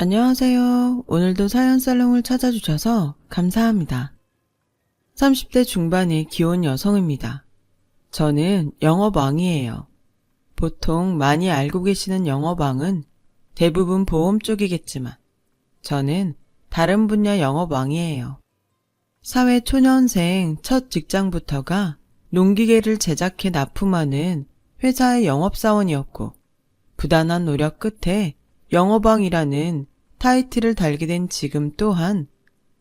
안녕하세요. 오늘도 사연살롱을 찾아주셔서 감사합니다. 30대 중반의 귀여운 여성입니다. 저는 영업왕이에요. 보통 많이 알고 계시는 영업왕은 대부분 보험 쪽이겠지만 저는 다른 분야 영업왕이에요. 사회 초년생 첫 직장부터가 농기계를 제작해 납품하는 회사의 영업사원이었고 부단한 노력 끝에 영업왕이라는 타이틀을 달게 된 지금 또한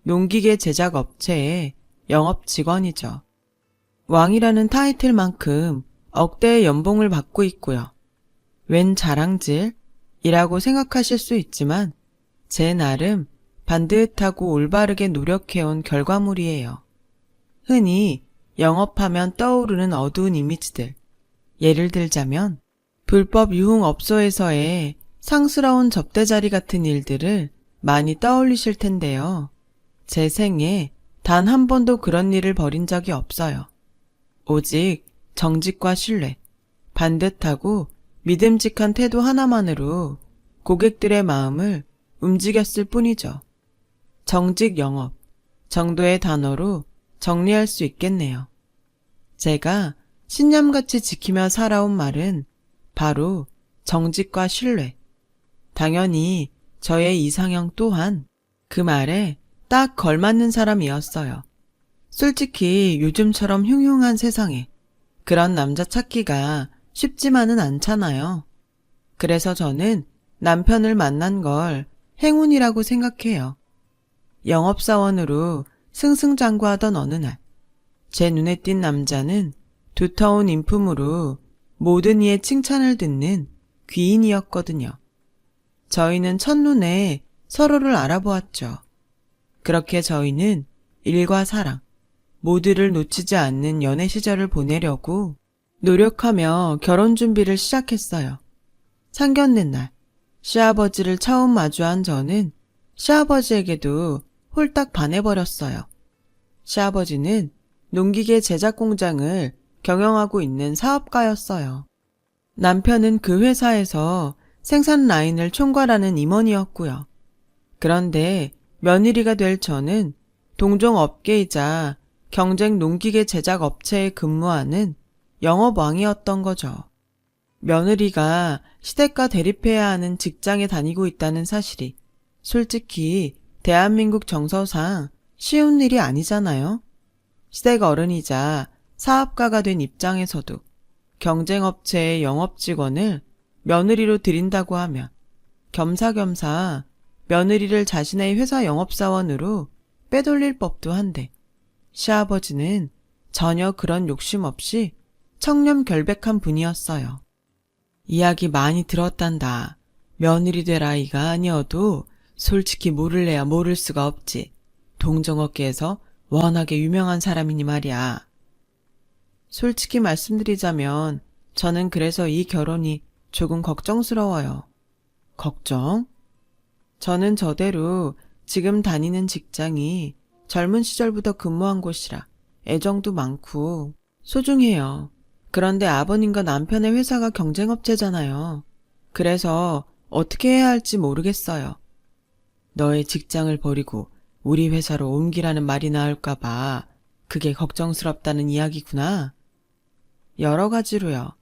농기계 제작 업체의 영업 직원이죠. 왕이라는 타이틀만큼 억대의 연봉을 받고 있고요. 웬 자랑질이라고 생각하실 수 있지만 제 나름 반듯하고 올바르게 노력해온 결과물이에요. 흔히 영업하면 떠오르는 어두운 이미지들. 예를 들자면 불법 유흥업소에서의 상스러운 접대자리 같은 일들을 많이 떠올리실 텐데요. 제 생에 단 한 번도 그런 일을 벌인 적이 없어요. 오직 정직과 신뢰, 반듯하고 믿음직한 태도 하나만으로 고객들의 마음을 움직였을 뿐이죠. 정직 영업 정도의 단어로 정리할 수 있겠네요. 제가 신념같이 지키며 살아온 말은 바로 정직과 신뢰. 당연히 저의 이상형 또한 그 말에 딱 걸맞는 사람이었어요. 솔직히 요즘처럼 흉흉한 세상에 그런 남자 찾기가 쉽지만은 않잖아요. 그래서 저는 남편을 만난 걸 행운이라고 생각해요. 영업사원으로 승승장구하던 어느 날, 제 눈에 띈 남자는 두터운 인품으로 모든 이의 칭찬을 듣는 귀인이었거든요. 저희는 첫눈에 서로를 알아보았죠. 그렇게 저희는 일과 사랑, 모두를 놓치지 않는 연애 시절을 보내려고 노력하며 결혼 준비를 시작했어요. 상견례 날, 시아버지를 처음 마주한 저는 시아버지에게도 홀딱 반해버렸어요. 시아버지는 농기계 제작 공장을 경영하고 있는 사업가였어요. 남편은 그 회사에서 생산 라인을 총괄하는 임원이었고요. 그런데 며느리가 될 저는 동종 업계이자 경쟁 농기계 제작 업체에 근무하는 영업왕이었던 거죠. 며느리가 시댁과 대립해야 하는 직장에 다니고 있다는 사실이 솔직히 대한민국 정서상 쉬운 일이 아니잖아요. 시댁 어른이자 사업가가 된 입장에서도 경쟁업체의 영업직원을 며느리로 들인다고 하면 겸사겸사 며느리를 자신의 회사 영업사원으로 빼돌릴 법도 한데 시아버지는 전혀 그런 욕심 없이 청렴결백한 분이었어요. 이야기 많이 들었단다. 며느리 될 아이가 아니어도 솔직히 모를래야 모를 수가 없지. 동종업계에서 워낙에 유명한 사람이니 말이야. 솔직히 말씀드리자면 저는 그래서 이 결혼이 조금 걱정스러워요. 걱정? 저는 저대로 지금 다니는 직장이 젊은 시절부터 근무한 곳이라 애정도 많고 소중해요. 그런데 아버님과 남편의 회사가 경쟁업체잖아요. 그래서 어떻게 해야 할지 모르겠어요. 너의 직장을 버리고 우리 회사로 옮기라는 말이 나올까봐 그게 걱정스럽다는 이야기구나. 여러 가지로요.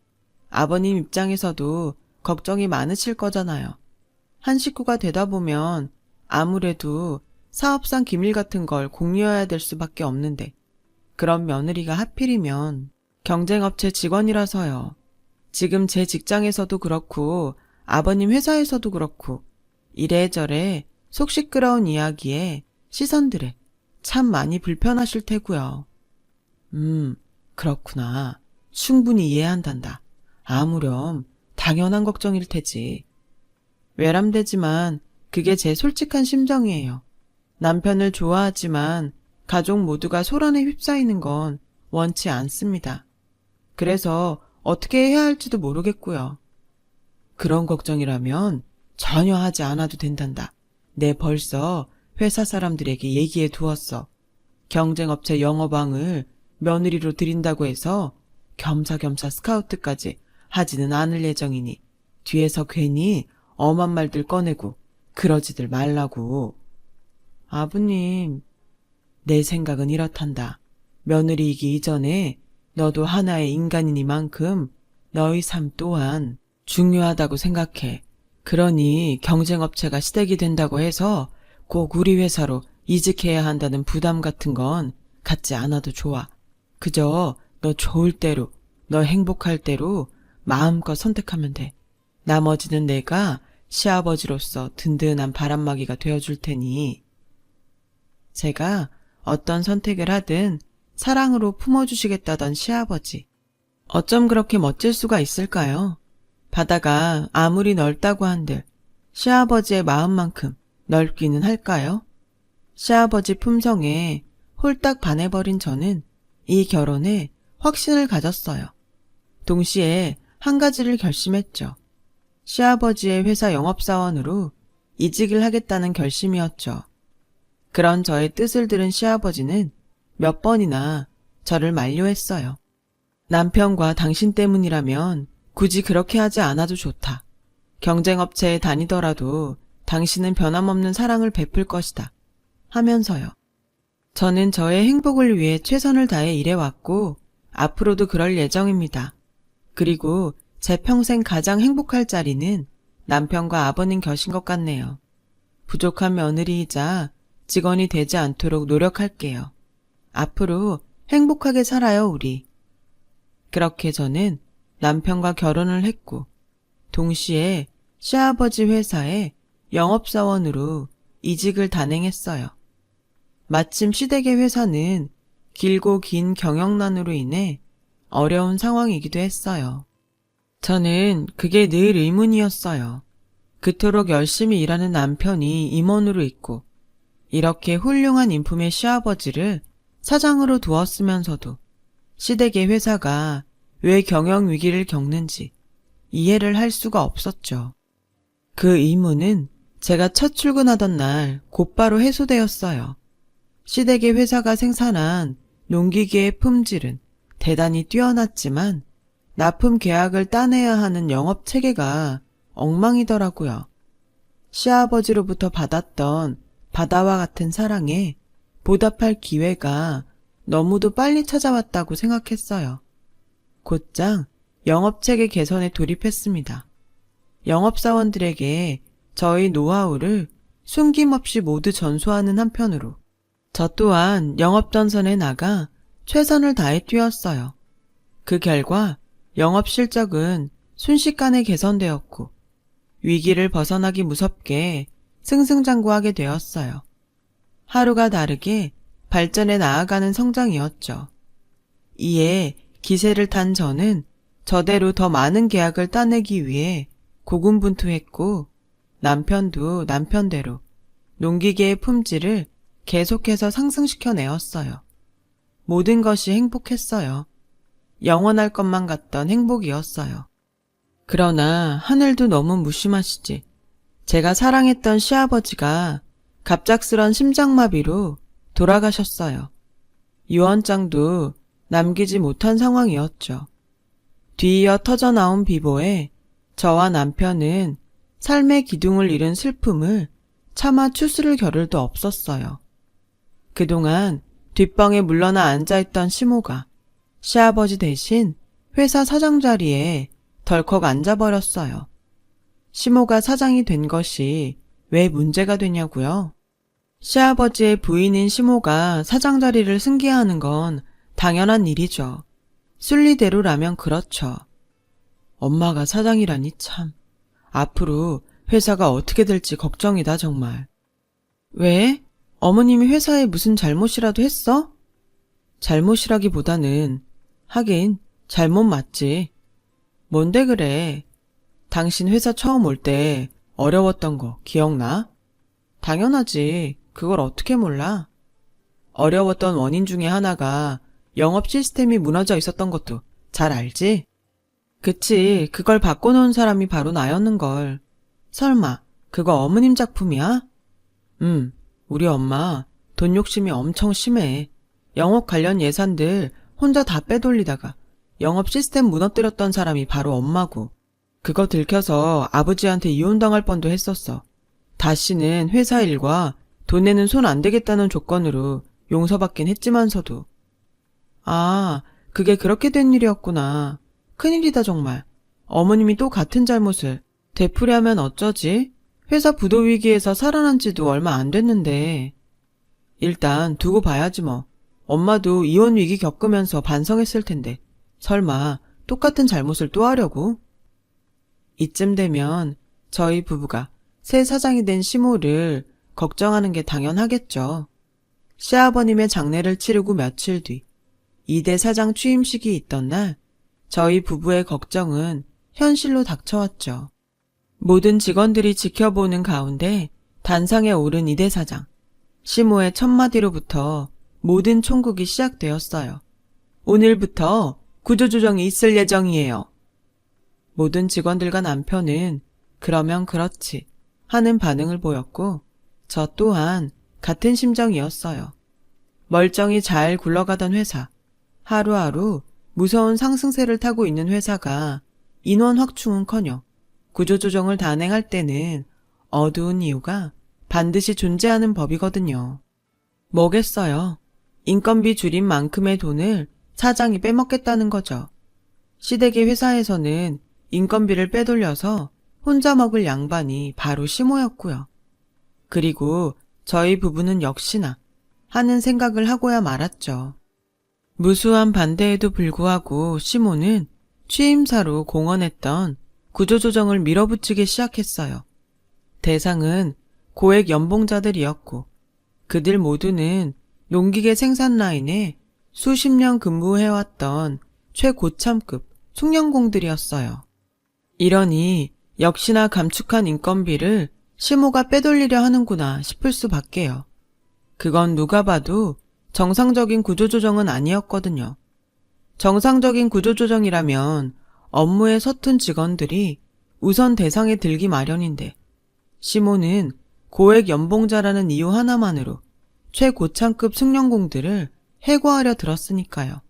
아버님 입장에서도 걱정이 많으실 거잖아요. 한 식구가 되다 보면 아무래도 사업상 기밀 같은 걸 공유해야 될 수밖에 없는데 그런 며느리가 하필이면 경쟁업체 직원이라서요. 지금 제 직장에서도 그렇고 아버님 회사에서도 그렇고 이래저래 속 시끄러운 이야기에 시선들에 참 많이 불편하실 테고요. 그렇구나. 충분히 이해한단다. 아무렴 당연한 걱정일 테지. 외람되지만 그게 제 솔직한 심정이에요. 남편을 좋아하지만 가족 모두가 소란에 휩싸이는 건 원치 않습니다. 그래서 어떻게 해야 할지도 모르겠고요. 그런 걱정이라면 전혀 하지 않아도 된단다. 내 벌써 회사 사람들에게 얘기해 두었어. 경쟁업체 영업왕을 며느리로 들인다고 해서 겸사겸사 스카우트까지 하지는 않을 예정이니 뒤에서 괜히 엄한 말들 꺼내고 그러지들 말라고. 아버님, 내 생각은 이렇단다. 며느리이기 이전에 너도 하나의 인간이니만큼 너의 삶 또한 중요하다고 생각해. 그러니 경쟁업체가 시댁이 된다고 해서 꼭 우리 회사로 이직해야 한다는 부담 같은 건 갖지 않아도 좋아. 그저 너 좋을 대로, 너 행복할 대로 마음껏 선택하면 돼. 나머지는 내가 시아버지로서 든든한 바람막이가 되어줄 테니. 제가 어떤 선택을 하든 사랑으로 품어주시겠다던 시아버지. 어쩜 그렇게 멋질 수가 있을까요? 바다가 아무리 넓다고 한들 시아버지의 마음만큼 넓기는 할까요? 시아버지 품성에 홀딱 반해버린 저는 이 결혼에 확신을 가졌어요. 동시에 한 가지를 결심했죠. 시아버지의 회사 영업사원으로 이직을 하겠다는 결심이었죠. 그런 저의 뜻을 들은 시아버지는 몇 번이나 저를 만류했어요. 남편과 당신 때문이라면 굳이 그렇게 하지 않아도 좋다. 경쟁업체에 다니더라도 당신은 변함없는 사랑을 베풀 것이다. 하면서요. 저는 저의 행복을 위해 최선을 다해 일해왔고 앞으로도 그럴 예정입니다. 그리고 제 평생 가장 행복할 자리는 남편과 아버님 곁인 것 같네요. 부족한 며느리이자 직원이 되지 않도록 노력할게요. 앞으로 행복하게 살아요, 우리. 그렇게 저는 남편과 결혼을 했고 동시에 시아버지 회사에 영업사원으로 이직을 단행했어요. 마침 시댁의 회사는 길고 긴 경영난으로 인해 어려운 상황이기도 했어요. 저는 그게 늘 의문이었어요. 그토록 열심히 일하는 남편이 임원으로 있고 이렇게 훌륭한 인품의 시아버지를 사장으로 두었으면서도 시댁의 회사가 왜 경영 위기를 겪는지 이해를 할 수가 없었죠. 그 의문은 제가 첫 출근하던 날 곧바로 해소되었어요. 시댁의 회사가 생산한 농기계의 품질은 대단히 뛰어났지만 납품 계약을 따내야 하는 영업 체계가 엉망이더라고요. 시아버지로부터 받았던 바다와 같은 사랑에 보답할 기회가 너무도 빨리 찾아왔다고 생각했어요. 곧장 영업체계 개선에 돌입했습니다. 영업사원들에게 저희 노하우를 숨김없이 모두 전수하는 한편으로 저 또한 영업전선에 나가 최선을 다해 뛰었어요. 그 결과 영업 실적은 순식간에 개선되었고 위기를 벗어나기 무섭게 승승장구하게 되었어요. 하루가 다르게 발전해 나아가는 성장이었죠. 이에 기세를 탄 저는 저대로 더 많은 계약을 따내기 위해 고군분투했고 남편도 남편대로 농기계의 품질을 계속해서 상승시켜 내었어요. 모든 것이 행복했어요. 영원할 것만 같던 행복이었어요. 그러나 하늘도 너무 무심하시지. 제가 사랑했던 시아버지가 갑작스런 심장마비로 돌아가셨어요. 유언장도 남기지 못한 상황이었죠. 뒤이어 터져나온 비보에 저와 남편은 삶의 기둥을 잃은 슬픔을 차마 추스를 겨를도 없었어요. 그동안 뒷방에 물러나 앉아있던 시모가 시아버지 대신 회사 사장 자리에 덜컥 앉아버렸어요. 시모가 사장이 된 것이 왜 문제가 되냐고요? 시아버지의 부인인 시모가 사장 자리를 승계하는 건 당연한 일이죠. 순리대로라면 그렇죠. 엄마가 사장이라니 참. 앞으로 회사가 어떻게 될지 걱정이다 정말. 왜? 어머님이 회사에 무슨 잘못이라도 했어? 잘못이라기보다는 하긴 잘못 맞지. 뭔데 그래? 당신 회사 처음 올 때 어려웠던 거 기억나? 당연하지. 그걸 어떻게 몰라? 어려웠던 원인 중에 하나가 영업 시스템이 무너져 있었던 것도 잘 알지? 그치, 그걸 바꿔놓은 사람이 바로 나였는걸. 설마 그거 어머님 작품이야? 우리 엄마 돈 욕심이 엄청 심해. 영업 관련 예산들 혼자 다 빼돌리다가 영업 시스템 무너뜨렸던 사람이 바로 엄마고 그거 들켜서 아버지한테 이혼당할 뻔도 했었어. 다시는 회사 일과 돈에는 손 안 대겠다는 조건으로 용서받긴 했지만서도. 아, 그게 그렇게 된 일이었구나. 큰일이다 정말. 어머님이 또 같은 잘못을 되풀이하면 어쩌지? 회사 부도 위기에서 살아난 지도 얼마 안 됐는데. 일단 두고 봐야지 뭐. 엄마도 이혼 위기 겪으면서 반성했을 텐데 설마 똑같은 잘못을 또 하려고? 이쯤 되면 저희 부부가 새 사장이 된 시모를 걱정하는 게 당연하겠죠. 시아버님의 장례를 치르고 며칠 뒤 2대 사장 취임식이 있던 날 저희 부부의 걱정은 현실로 닥쳐왔죠. 모든 직원들이 지켜보는 가운데 단상에 오른 2대 사장. 시모의 첫마디로부터 모든 총국이 시작되었어요. 오늘부터 구조조정이 있을 예정이에요. 모든 직원들과 남편은 그러면 그렇지 하는 반응을 보였고 저 또한 같은 심정이었어요. 멀쩡히 잘 굴러가던 회사, 하루하루 무서운 상승세를 타고 있는 회사가 인원 확충은커녕 구조조정을 단행할 때는 어두운 이유가 반드시 존재하는 법이거든요. 뭐겠어요. 인건비 줄인 만큼의 돈을 사장이 빼먹겠다는 거죠. 시댁의 회사에서는 인건비를 빼돌려서 혼자 먹을 양반이 바로 시모였고요. 그리고 저희 부부는 역시나 하는 생각을 하고야 말았죠. 무수한 반대에도 불구하고 시모는 취임사로 공언했던 구조조정을 밀어붙이기 시작했어요. 대상은 고액 연봉자들이었고 그들 모두는 농기계 생산 라인에 수십 년 근무해왔던 최고참급 숙련공들이었어요. 이러니 역시나 감축한 인건비를 시모가 빼돌리려 하는구나 싶을 수밖에요. 그건 누가 봐도 정상적인 구조조정은 아니었거든요. 정상적인 구조조정이라면 업무에 서툰 직원들이 우선 대상에 들기 마련인데 시모는 고액 연봉자라는 이유 하나만으로 최고참급 숙련공들을 해고하려 들었으니까요.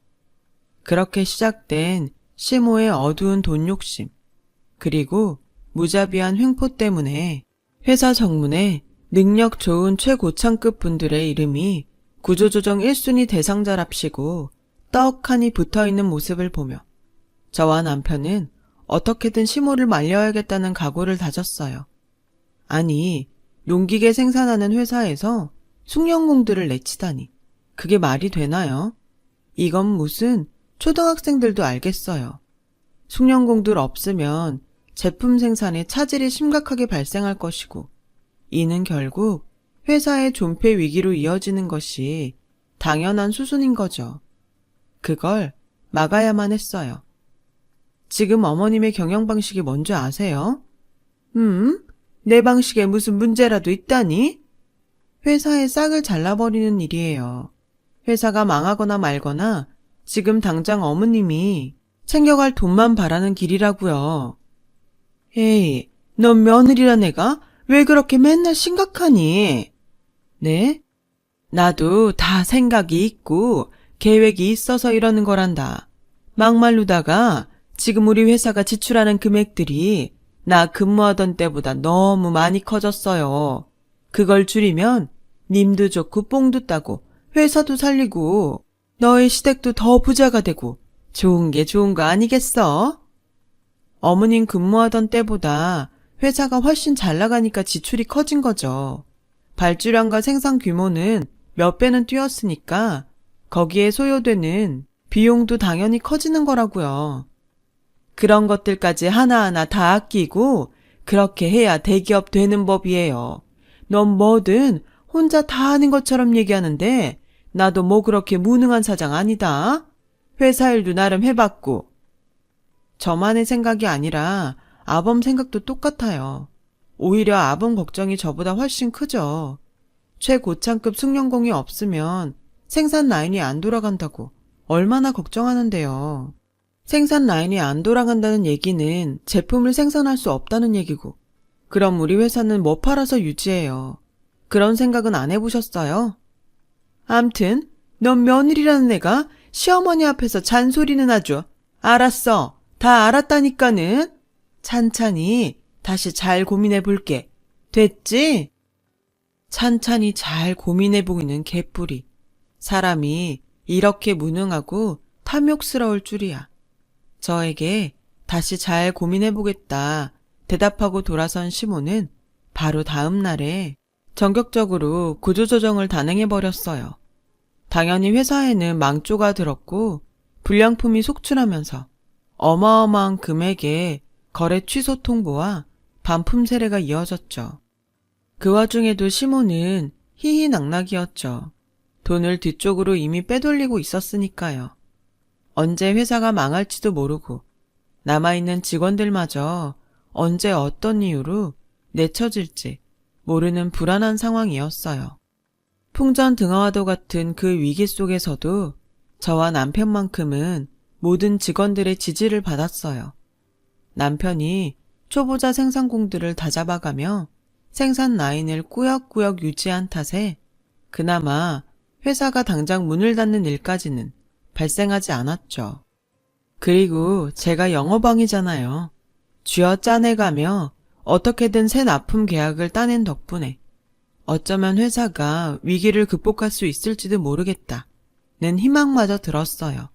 그렇게 시작된 시모의 어두운 돈 욕심, 그리고 무자비한 횡포 때문에 회사 정문에 능력 좋은 최고참급 분들의 이름이 구조조정 1순위 대상자랍시고 떡하니 붙어있는 모습을 보며 저와 남편은 어떻게든 시모를 말려야겠다는 각오를 다졌어요. 아니, 농기계 생산하는 회사에서 숙련공들을 내치다니 그게 말이 되나요? 이건 무슨 초등학생들도 알겠어요. 숙련공들 없으면 제품 생산에 차질이 심각하게 발생할 것이고 이는 결국 회사의 존폐 위기로 이어지는 것이 당연한 수순인 거죠. 그걸 막아야만 했어요. 지금 어머님의 경영 방식이 뭔지 아세요? 내 방식에 무슨 문제라도 있다니? 회사의 싹을 잘라버리는 일이에요. 회사가 망하거나 말거나 지금 당장 어머님이 챙겨갈 돈만 바라는 길이라고요. 에이, 넌 며느리란 애가 왜 그렇게 맨날 심각하니? 네? 나도 다 생각이 있고 계획이 있어서 이러는 거란다. 막말로다가 지금 우리 회사가 지출하는 금액들이 나 근무하던 때보다 너무 많이 커졌어요. 그걸 줄이면 님도 좋고 뽕도 따고 회사도 살리고 너의 시댁도 더 부자가 되고 좋은 게 좋은 거 아니겠어? 어머님 근무하던 때보다 회사가 훨씬 잘 나가니까 지출이 커진 거죠. 발주량과 생산 규모는 몇 배는 뛰었으니까 거기에 소요되는 비용도 당연히 커지는 거라고요. 그런 것들까지 하나하나 다 아끼고 그렇게 해야 대기업 되는 법이에요. 넌 뭐든 혼자 다 하는 것처럼 얘기하는데 나도 뭐 그렇게 무능한 사장 아니다. 회사 일도 나름 해봤고. 저만의 생각이 아니라 아범 생각도 똑같아요. 오히려 아범 걱정이 저보다 훨씬 크죠. 최고참급 숙련공이 없으면 생산 라인이 안 돌아간다고 얼마나 걱정하는데요. 생산 라인이 안 돌아간다는 얘기는 제품을 생산할 수 없다는 얘기고 그럼 우리 회사는 뭐 팔아서 유지해요. 그런 생각은 안 해보셨어요? 암튼 넌 며느리라는 애가 시어머니 앞에서 잔소리는 아주 알았어. 다 알았다니까는. 찬찬히 다시 잘 고민해 볼게. 됐지? 찬찬히 잘 고민해 보이는 개뿔이. 사람이 이렇게 무능하고 탐욕스러울 줄이야. 저에게 다시 잘 고민해 보겠다 대답하고 돌아선 시모는 바로 다음 날에 전격적으로 구조조정을 단행해 버렸어요. 당연히 회사에는 망조가 들었고 불량품이 속출하면서 어마어마한 금액의 거래 취소 통보와 반품 세례가 이어졌죠. 그 와중에도 시모는 희희낙낙이었죠. 돈을 뒤쪽으로 이미 빼돌리고 있었으니까요. 언제 회사가 망할지도 모르고 남아있는 직원들마저 언제 어떤 이유로 내쳐질지 모르는 불안한 상황이었어요. 풍전등화와도 같은 그 위기 속에서도 저와 남편만큼은 모든 직원들의 지지를 받았어요. 남편이 초보자 생산공들을 다잡아가며 생산 라인을 꾸역꾸역 유지한 탓에 그나마 회사가 당장 문을 닫는 일까지는 발생하지 않았죠. 그리고 제가 영업왕이잖아요. 쥐어 짜내가며 어떻게든 새 납품 계약을 따낸 덕분에 어쩌면 회사가 위기를 극복할 수 있을지도 모르겠다는 희망마저 들었어요.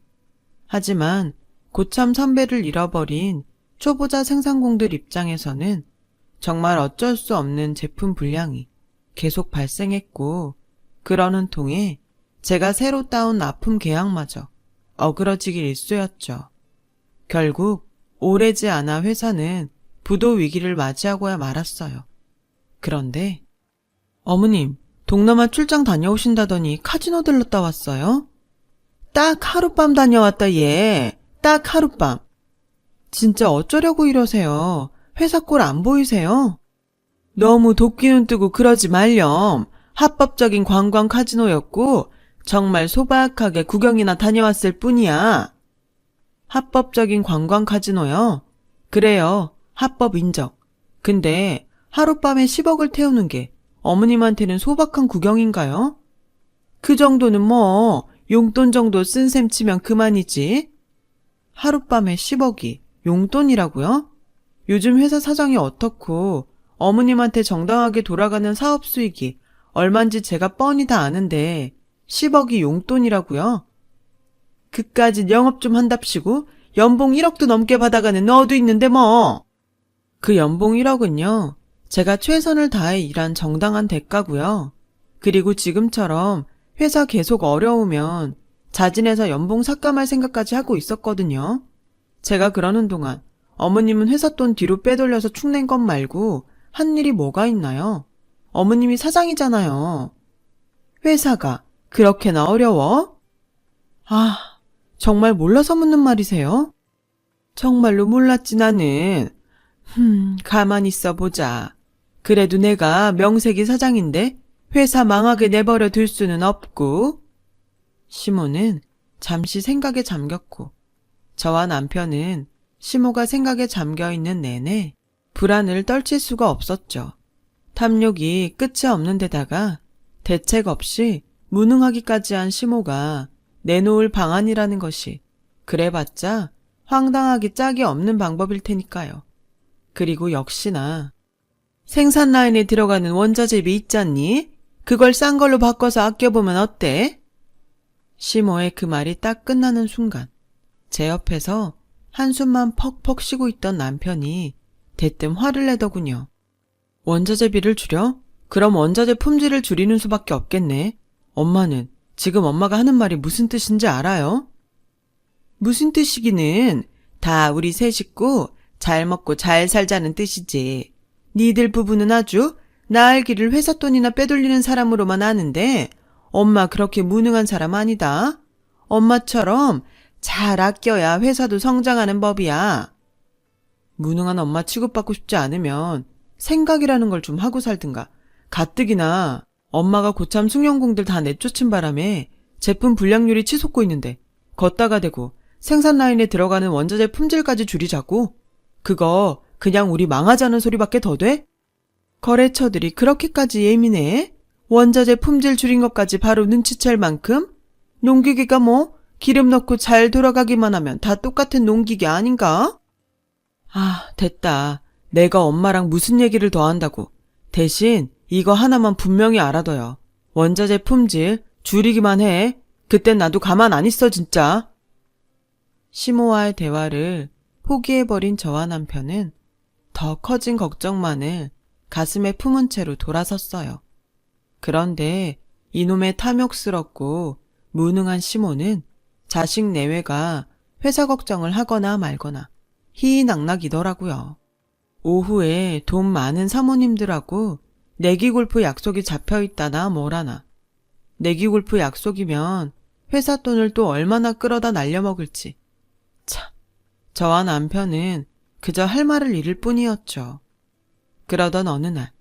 하지만 고참 선배를 잃어버린 초보자 생산공들 입장에서는 정말 어쩔 수 없는 제품 불량이 계속 발생했고 그러는 통에 제가 새로 따온 납품 계약마저 어그러지기 일쑤였죠. 결국 오래지 않아 회사는 부도 위기를 맞이하고야 말았어요. 그런데 어머님, 동남아 출장 다녀오신다더니 카지노 들렀다 왔어요? 딱 하룻밤 다녀왔다 얘. 딱 하룻밤. 진짜 어쩌려고 이러세요. 회사 꼴 안 보이세요? 너무 도끼눈 뜨고 그러지 말렴. 합법적인 관광 카지노였고 정말 소박하게 구경이나 다녀왔을 뿐이야. 합법적인 관광 카지노요? 그래요. 합법 인정. 근데 하룻밤에 10억을 태우는 게 어머님한테는 소박한 구경인가요? 그 정도는 뭐 용돈 정도 쓴 셈 치면 그만이지. 하룻밤에 10억이 용돈이라고요? 요즘 회사 사정이 어떻고 어머님한테 정당하게 돌아가는 사업 수익이 얼만지 제가 뻔히 다 아는데 10억이 용돈이라고요? 그까짓 영업 좀 한답시고 연봉 1억도 넘게 받아가는 너도 있는데 뭐. 그 연봉 1억은요. 제가 최선을 다해 일한 정당한 대가고요. 그리고 지금처럼 회사 계속 어려우면 자진해서 연봉 삭감할 생각까지 하고 있었거든요. 제가 그러는 동안 어머님은 회사 돈 뒤로 빼돌려서 축낸 것 말고 한 일이 뭐가 있나요? 어머님이 사장이잖아요. 회사가 그렇게나 어려워? 아, 정말 몰라서 묻는 말이세요? 정말로 몰랐지 나는. 가만히 있어 보자. 그래도 내가 명색이 사장인데 회사 망하게 내버려 둘 수는 없고. 시모는 잠시 생각에 잠겼고 저와 남편은 시모가 생각에 잠겨있는 내내 불안을 떨칠 수가 없었죠. 탐욕이 끝이 없는 데다가 대책 없이 무능하기까지 한 시모가 내놓을 방안이라는 것이 그래봤자 황당하기 짝이 없는 방법일 테니까요. 그리고 역시나 생산 라인에 들어가는 원자재비 있잖니? 그걸 싼 걸로 바꿔서 아껴보면 어때? 시모의 그 말이 딱 끝나는 순간 제 옆에서 한숨만 퍽퍽 쉬고 있던 남편이 대뜸 화를 내더군요. 원자재비를 줄여? 그럼 원자재 품질을 줄이는 수밖에 없겠네. 엄마는 지금 엄마가 하는 말이 무슨 뜻인지 알아요? 무슨 뜻이기는 다 우리 세 식구 잘 먹고 잘 살자는 뜻이지. 니들 부부는 아주 나 알기를 회사 돈이나 빼돌리는 사람으로만 아는데 엄마 그렇게 무능한 사람 아니다. 엄마처럼 잘 아껴야 회사도 성장하는 법이야. 무능한 엄마 취급받고 싶지 않으면 생각이라는 걸 좀 하고 살든가. 가뜩이나 엄마가 고참 숭늉공들 다 내쫓은 바람에 제품 불량률이 치솟고 있는데 걷다가 대고 생산 라인에 들어가는 원자재 품질까지 줄이자고? 그거 그냥 우리 망하자는 소리밖에 더 돼? 거래처들이 그렇게까지 예민해? 원자재 품질 줄인 것까지 바로 눈치챌 만큼? 농기계가 뭐 기름 넣고 잘 돌아가기만 하면 다 똑같은 농기계 아닌가? 아, 됐다. 내가 엄마랑 무슨 얘기를 더 한다고. 대신 이거 하나만 분명히 알아둬요. 원자재 품질 줄이기만 해. 그땐 나도 가만 안 있어 진짜. 시모와의 대화를 포기해버린 저와 남편은 더 커진 걱정만을 가슴에 품은 채로 돌아섰어요. 그런데 이놈의 탐욕스럽고 무능한 시모는 자식 내외가 회사 걱정을 하거나 말거나 희희낙낙이더라고요. 오후에 돈 많은 사모님들하고 내기골프 약속이 잡혀있다나 뭐라나. 내기골프 약속이면 회사 돈을 또 얼마나 끌어다 날려먹을지. 참, 저와 남편은 그저 할 말을 잃을 뿐이었죠. 그러던 어느 날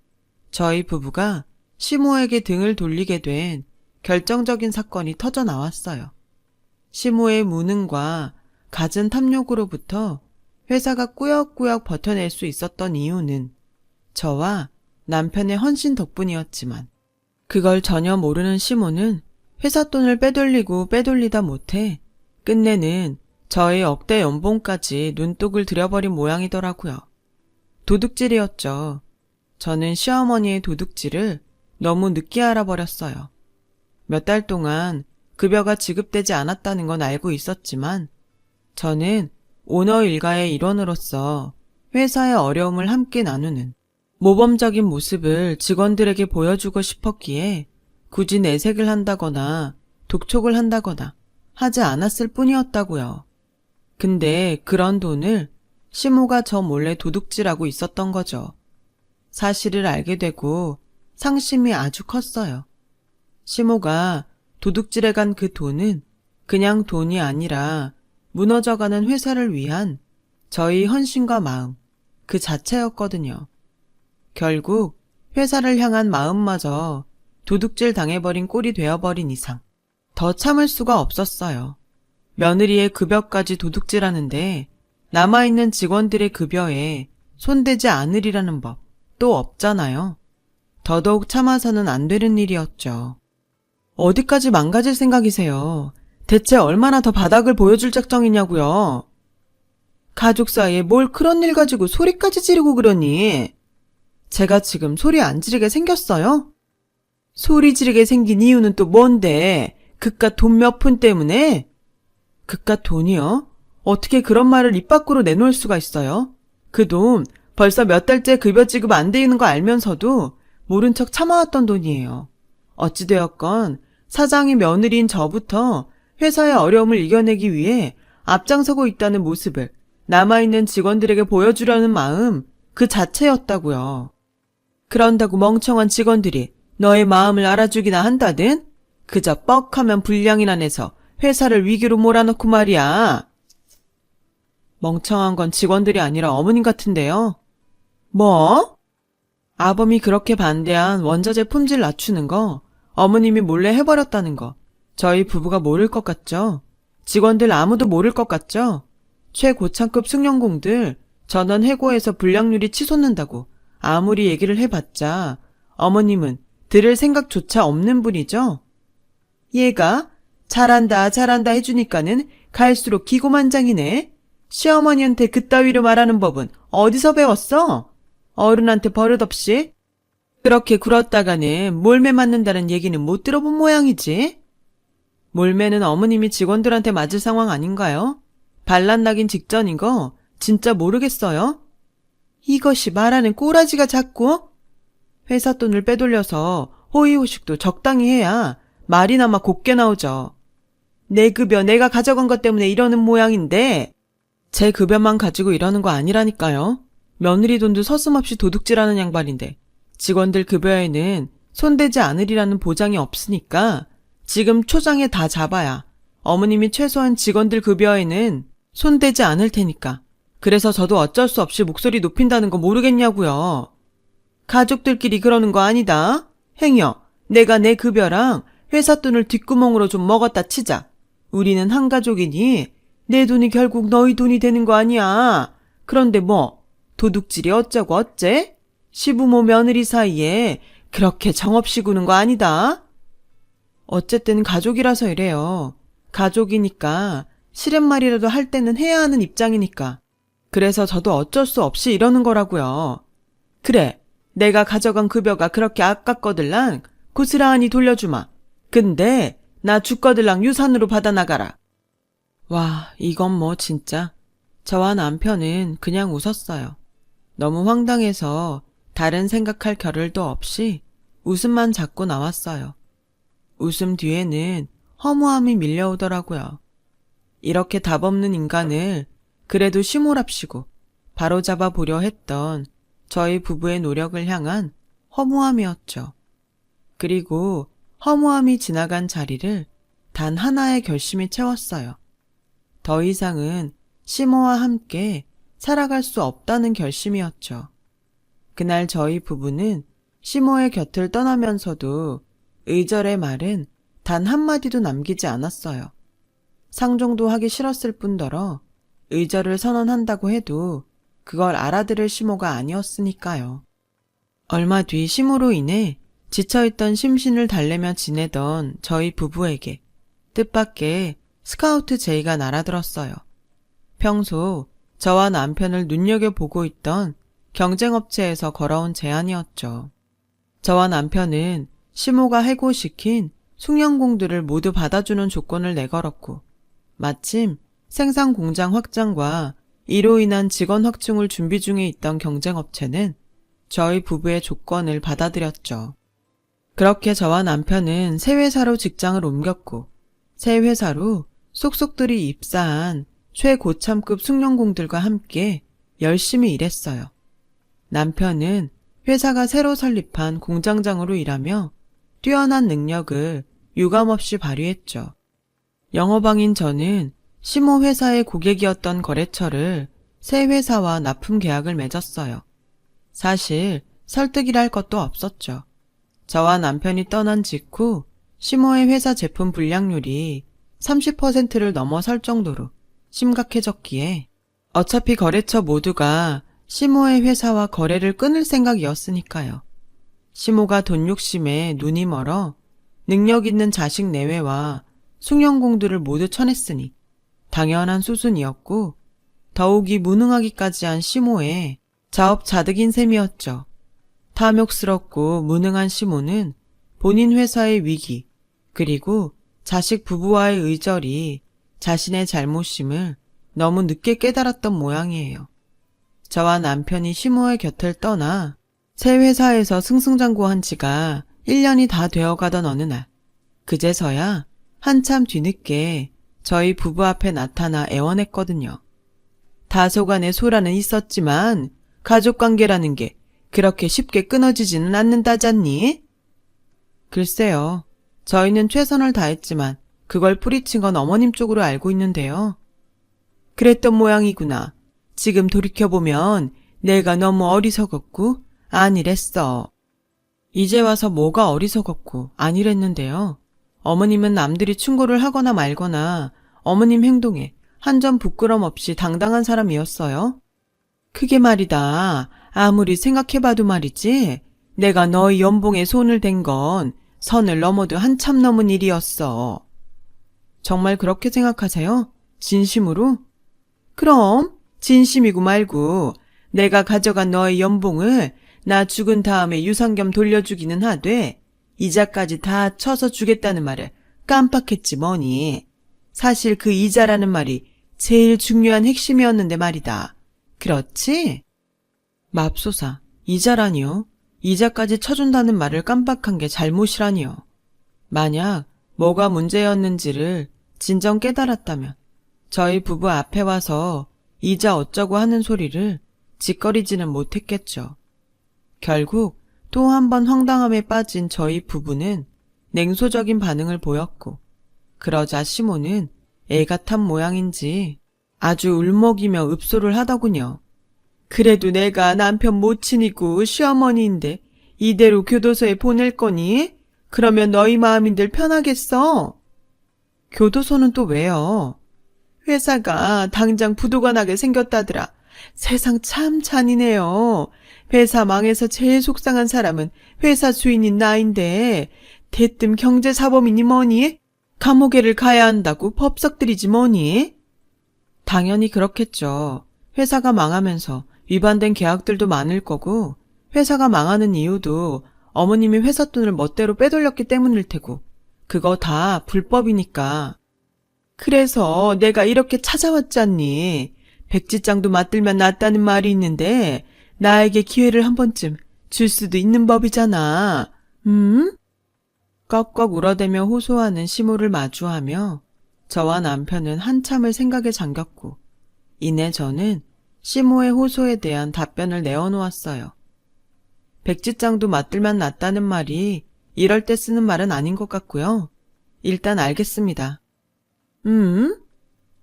저희 부부가 시모에게 등을 돌리게 된 결정적인 사건이 터져 나왔어요. 시모의 무능과 갖은 탐욕으로부터 회사가 꾸역꾸역 버텨낼 수 있었던 이유는 저와 남편의 헌신 덕분이었지만 그걸 전혀 모르는 시모는 회사 돈을 빼돌리고 빼돌리다 못해 끝내는 저의 억대 연봉까지 눈독을 들여버린 모양이더라고요. 도둑질이었죠. 저는 시어머니의 도둑질을 너무 늦게 알아버렸어요. 몇 달 동안 급여가 지급되지 않았다는 건 알고 있었지만 저는 오너 일가의 일원으로서 회사의 어려움을 함께 나누는 모범적인 모습을 직원들에게 보여주고 싶었기에 굳이 내색을 한다거나 독촉을 한다거나 하지 않았을 뿐이었다고요. 근데 그런 돈을 시모가 저 몰래 도둑질하고 있었던 거죠. 사실을 알게 되고 상심이 아주 컸어요. 시모가 도둑질해 간 그 돈은 그냥 돈이 아니라 무너져가는 회사를 위한 저희 헌신과 마음 그 자체였거든요. 결국 회사를 향한 마음마저 도둑질 당해버린 꼴이 되어버린 이상 더 참을 수가 없었어요. 며느리의 급여까지 도둑질하는데 남아있는 직원들의 급여에 손대지 않으리라는 법 또 없잖아요. 더더욱 참아서는 안 되는 일이었죠. 어디까지 망가질 생각이세요? 대체 얼마나 더 바닥을 보여줄 작정이냐고요? 가족 사이에 뭘 그런 일 가지고 소리까지 지르고 그러니? 제가 지금 소리 안 지르게 생겼어요? 소리 지르게 생긴 이유는 또 뭔데? 그깟 돈 몇 푼 때문에? 그깟 돈이요? 어떻게 그런 말을 입 밖으로 내놓을 수가 있어요? 그 돈 벌써 몇 달째 급여 지급 안 돼 있는 거 알면서도 모른 척 참아왔던 돈이에요. 어찌되었건 사장이 며느리인 저부터 회사의 어려움을 이겨내기 위해 앞장서고 있다는 모습을 남아있는 직원들에게 보여주려는 마음 그 자체였다고요. 그런다고 멍청한 직원들이 너의 마음을 알아주기나 한다든? 그저 뻑하면 분량이나 내서 회사를 위기로 몰아넣고 말이야. 멍청한 건 직원들이 아니라 어머님 같은데요. 뭐? 아범이 그렇게 반대한 원자재 품질 낮추는 거 어머님이 몰래 해버렸다는 거 저희 부부가 모를 것 같죠? 직원들 아무도 모를 것 같죠? 최고창급 승용공들 전원 해고해서 불량률이 치솟는다고 아무리 얘기를 해봤자 어머님은 들을 생각조차 없는 분이죠? 얘가 잘한다 잘한다 해주니까는 갈수록 기고만장이네. 시어머니한테 그따위로 말하는 법은 어디서 배웠어? 어른한테 버릇없이? 그렇게 굴었다가는 몰매 맞는다는 얘기는 못 들어본 모양이지? 몰매는 어머님이 직원들한테 맞을 상황 아닌가요? 반란 나긴 직전인 거 진짜 모르겠어요? 이것이 말하는 꼬라지가 작고? 회사 돈을 빼돌려서 호의호식도 적당히 해야 말이나마 곱게 나오죠. 내 급여 내가 가져간 것 때문에 이러는 모양인데 제 급여만 가지고 이러는 거 아니라니까요. 며느리 돈도 서슴없이 도둑질하는 양반인데 직원들 급여에는 손대지 않으리라는 보장이 없으니까 지금 초장에 다 잡아야 어머님이 최소한 직원들 급여에는 손대지 않을 테니까. 그래서 저도 어쩔 수 없이 목소리 높인다는 거 모르겠냐고요. 가족들끼리 그러는 거 아니다. 행여 내가 내 급여랑 회사 돈을 뒷구멍으로 좀 먹었다 치자. 우리는 한 가족이니 내 돈이 결국 너희 돈이 되는 거 아니야. 그런데 뭐 도둑질이 어쩌고 어째? 시부모 며느리 사이에 그렇게 정없이 구는 거 아니다. 어쨌든 가족이라서 이래요. 가족이니까 싫은 말이라도 할 때는 해야 하는 입장이니까. 그래서 저도 어쩔 수 없이 이러는 거라고요. 그래, 내가 가져간 급여가 그렇게 아깝거들랑 고스란히 돌려주마. 근데 나 죽거들랑 유산으로 받아나가라. 와, 이건 뭐 진짜. 저와 남편은 그냥 웃었어요. 너무 황당해서 다른 생각할 겨를도 없이 웃음만 자꾸 나왔어요. 웃음 뒤에는 허무함이 밀려오더라고요. 이렇게 답없는 인간을 그래도 시몰합시고 바로잡아 보려 했던 저희 부부의 노력을 향한 허무함이었죠. 그리고 허무함이 지나간 자리를 단 하나의 결심이 채웠어요. 더 이상은 시모와 함께 살아갈 수 없다는 결심이었죠. 그날 저희 부부는 시모의 곁을 떠나면서도 의절의 말은 단 한마디도 남기지 않았어요. 상종도 하기 싫었을 뿐더러 의절을 선언한다고 해도 그걸 알아들을 시모가 아니었으니까요. 얼마 뒤 시모로 인해 지쳐있던 심신을 달래며 지내던 저희 부부에게 뜻밖의 스카우트 제의가 날아들었어요. 평소 저와 남편을 눈여겨보고 있던 경쟁업체에서 걸어온 제안이었죠. 저와 남편은 시모가 해고시킨 숭늉공들을 모두 받아주는 조건을 내걸었고 마침 생산 공장 확장과 이로 인한 직원 확충을 준비 중에 있던 경쟁업체는 저희 부부의 조건을 받아들였죠. 그렇게 저와 남편은 새 회사로 직장을 옮겼고 새 회사로 속속들이 입사한 최고참급 숭늉공들과 함께 열심히 일했어요. 남편은 회사가 새로 설립한 공장장으로 일하며 뛰어난 능력을 유감없이 발휘했죠. 영업왕인 저는 시모 회사의 고객이었던 거래처를 새 회사와 납품 계약을 맺었어요. 사실 설득이랄 것도 없었죠. 저와 남편이 떠난 직후 시모의 회사 제품 불량률이 30%를 넘어설 정도로 심각해졌기에 어차피 거래처 모두가 시모의 회사와 거래를 끊을 생각이었으니까요. 시모가 돈 욕심에 눈이 멀어 능력 있는 자식 내외와 숭늉공들을 모두 쳐냈으니 당연한 수순이었고 더욱이 무능하기까지 한 시모의 자업자득인 셈이었죠. 탐욕스럽고 무능한 시모는 본인 회사의 위기 그리고 자식 부부와의 의절이 자신의 잘못임을 너무 늦게 깨달았던 모양이에요. 저와 남편이 시모의 곁을 떠나 새 회사에서 승승장구한 지가 1년이 다 되어가던 어느 날 그제서야 한참 뒤늦게 저희 부부 앞에 나타나 애원했거든요. 다소간의 소란은 있었지만 가족관계라는 게 그렇게 쉽게 끊어지지는 않는다잖니? 글쎄요. 저희는 최선을 다했지만 그걸 뿌리친 건 어머님 쪽으로 알고 있는데요. 그랬던 모양이구나. 지금 돌이켜보면 내가 너무 어리석었고 안일했어. 이제 와서 뭐가 어리석었고 안일했는데요. 어머님은 남들이 충고를 하거나 말거나 어머님 행동에 한 점 부끄럼 없이 당당한 사람이었어요. 그게 말이다. 아무리 생각해봐도 말이지. 내가 너희 연봉에 손을 댄 건 선을 넘어도 한참 넘은 일이었어. 정말 그렇게 생각하세요? 진심으로? 그럼 진심이고 말고 내가 가져간 너의 연봉을 나 죽은 다음에 유산겸 돌려주기는 하되 이자까지 다 쳐서 주겠다는 말을 깜빡했지 뭐니. 사실 그 이자라는 말이 제일 중요한 핵심이었는데 말이다. 그렇지? 맙소사, 이자라니요? 이자까지 쳐준다는 말을 깜빡한 게 잘못이라니요. 만약 뭐가 문제였는지를 진정 깨달았다면 저희 부부 앞에 와서 이자 어쩌고 하는 소리를 짓거리지는 못했겠죠. 결국 또 한 번 황당함에 빠진 저희 부부는 냉소적인 반응을 보였고 그러자 시모는 애가 탄 모양인지 아주 울먹이며 읍소를 하더군요. 그래도 내가 남편 모친이고 시어머니인데 이대로 교도소에 보낼 거니? 그러면 너희 마음인들 편하겠어? 교도소는 또 왜요? 회사가 당장 부도가 나게 생겼다더라. 세상 참 잔인해요. 회사 망해서 제일 속상한 사람은 회사 주인인 나인데 대뜸 경제사범이니 뭐니? 감옥에를 가야 한다고 법석들이지 뭐니? 당연히 그렇겠죠. 회사가 망하면서 위반된 계약들도 많을 거고 회사가 망하는 이유도 어머님이 회사 돈을 멋대로 빼돌렸기 때문일 테고, 그거 다 불법이니까. 그래서 내가 이렇게 찾아왔잖니. 백지장도 맞들면 낫다는 말이 있는데 나에게 기회를 한 번쯤 줄 수도 있는 법이잖아. 꺽꺽 울어대며 호소하는 시모를 마주하며 저와 남편은 한참을 생각에 잠겼고, 이내 저는 시모의 호소에 대한 답변을 내어놓았어요. 백지장도 맞들면 낫다는 말이 이럴 때 쓰는 말은 아닌 것 같고요. 일단 알겠습니다.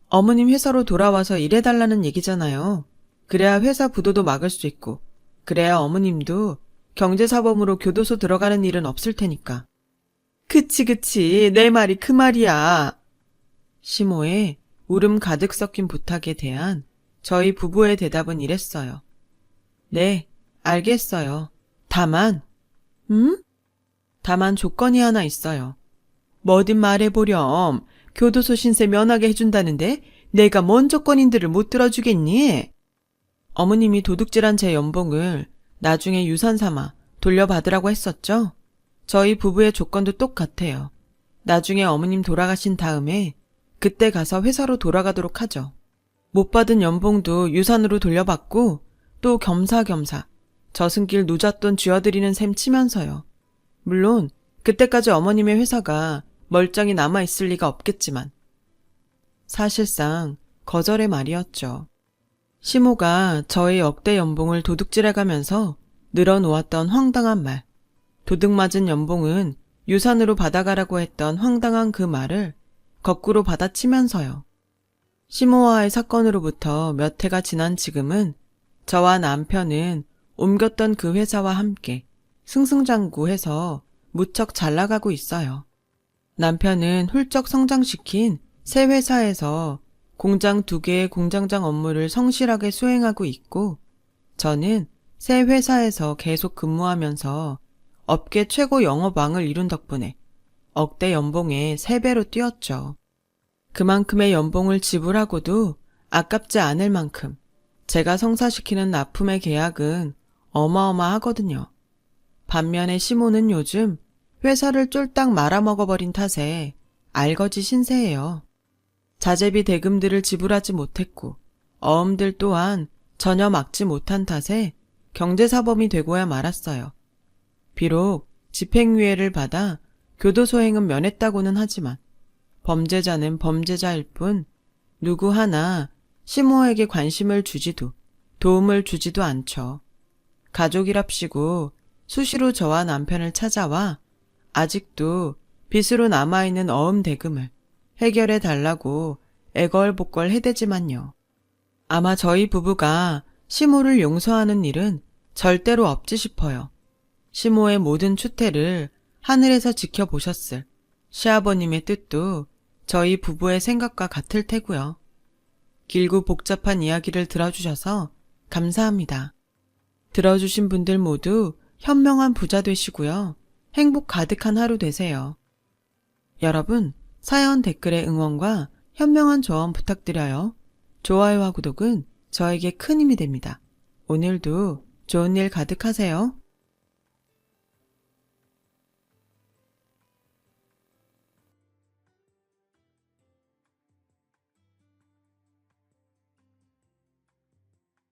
어머님 회사로 돌아와서 일해달라는 얘기잖아요. 그래야 회사 부도도 막을 수 있고, 그래야 어머님도 경제사범으로 교도소 들어가는 일은 없을 테니까. 그치, 내 말이 그 말이야. 시모의 울음 가득 섞인 부탁에 대한 저희 부부의 대답은 이랬어요. 네, 알겠어요. 다만, 다만 조건이 하나 있어요. 뭐든 말해보렴. 교도소 신세 면하게 해준다는데 내가 뭔 조건인들을 못 들어주겠니? 어머님이 도둑질한 제 연봉을 나중에 유산 삼아 돌려받으라고 했었죠? 저희 부부의 조건도 똑같아요. 나중에 어머님 돌아가신 다음에 그때 가서 회사로 돌아가도록 하죠. 못 받은 연봉도 유산으로 돌려받고 또 겸사겸사 저승길 노잣돈 쥐어드리는 셈 치면서요. 물론 그때까지 어머님의 회사가 멀쩡히 남아있을 리가 없겠지만 사실상 거절의 말이었죠. 시모가 저의 억대 연봉을 도둑질해가면서 늘어놓았던 황당한 말, 도둑맞은 연봉은 유산으로 받아가라고 했던 황당한 그 말을 거꾸로 받아치면서요. 시모와의 사건으로부터 몇 해가 지난 지금은 저와 남편은 옮겼던 그 회사와 함께 승승장구해서 무척 잘 나가고 있어요. 남편은 훌쩍 성장시킨 새 회사에서 공장 2개의 공장장 업무를 성실하게 수행하고 있고, 저는 새 회사에서 계속 근무하면서 업계 최고 영업왕을 이룬 덕분에 억대 연봉에 3배로 뛰었죠. 그만큼의 연봉을 지불하고도 아깝지 않을 만큼 제가 성사시키는 납품의 계약은 어마어마하거든요. 반면에 시모는 요즘 회사를 쫄딱 말아먹어버린 탓에 알거지 신세예요. 자재비 대금들을 지불하지 못했고 어음들 또한 전혀 막지 못한 탓에 경제사범이 되고야 말았어요. 비록 집행유예를 받아 교도소행은 면했다고는 하지만 범죄자는 범죄자일 뿐 누구 하나 시모에게 관심을 주지도 도움을 주지도 않죠. 가족이랍시고 수시로 저와 남편을 찾아와 아직도 빚으로 남아있는 어음 대금을 해결해 달라고 애걸복걸 해대지만요. 아마 저희 부부가 시모를 용서하는 일은 절대로 없지 싶어요. 시모의 모든 추태를 하늘에서 지켜보셨을 시아버님의 뜻도 저희 부부의 생각과 같을 테고요. 길고 복잡한 이야기를 들어주셔서 감사합니다. 들어주신 분들 모두 현명한 부자 되시고요. 행복 가득한 하루 되세요. 여러분, 사연 댓글에 응원과 현명한 조언 부탁드려요. 좋아요와 구독은 저에게 큰 힘이 됩니다. 오늘도 좋은 일 가득하세요.